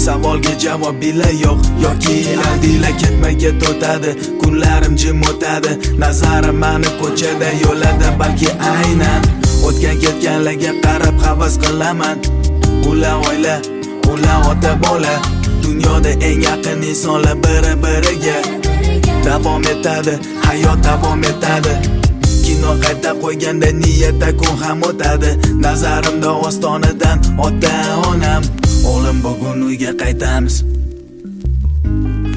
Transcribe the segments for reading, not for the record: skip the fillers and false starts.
Savolga javob bila yo'q yoki dila ketma ket o'tadi. Kunlarim jim o'tadi, nazarim mani ko'chada yo'lada. Balki aynan o'tgan ketganlarga qarab havas qilaman. Ular oila, ular ota bola, dunyoda eng yaqin insonlar biri-biriga. Davom etadi, hayot davom etadi. Kino qayta qo'yganda niyatda kun ham o'tadi. Nazarimda ostonadan ota-onam, o'g'lim bugun uyga qaytamiz.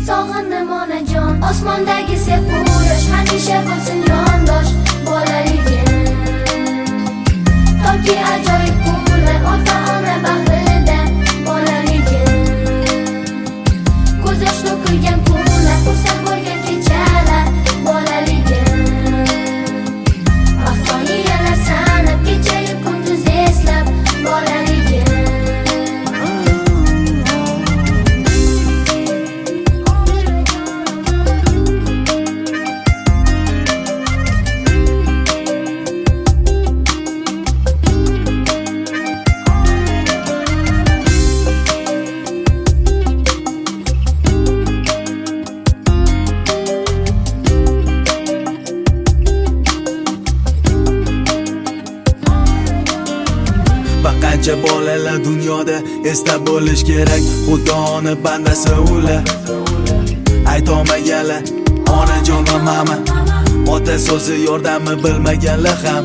Sog'indim onajon, osmondagi sepu yosh hamisha bo'lsin yondosh bolaligim. Toki ajoyib kunlar ota-ona bag'rida bolaligim. Ko'z yosh to'kilgan kunlar, xursand bo'lgan kechalar bolaligim. Soniyalar sanab kechayu kunduz eslab bolaligim. Qancha bolalar dunyoda eslab bo'lish kerak. Xudoni bandasi ular, aytolmaganlar onajon va mama. Ota so'zi yordami bilmaganlar ham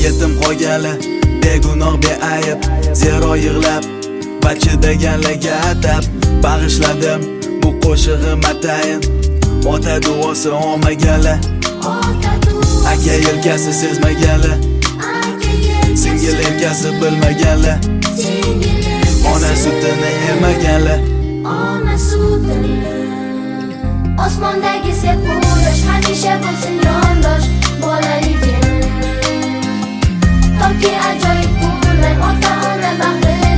yetim qolganlar, begunoh beayb. Zero yig'lab va chidaganlarga atab bag'ishladim bu qo'shig'im atayin. Ota duosi olmaganlar, aka yelkasi sezmaganlar, singil erkasi bilmaganlar, ona sutini emaganlar. Ona sutini. Osmondagi sepu yosh hamisha bo'lsin yondosh bolaligim. Toki ajoyib kunlar ota-ona bag'rida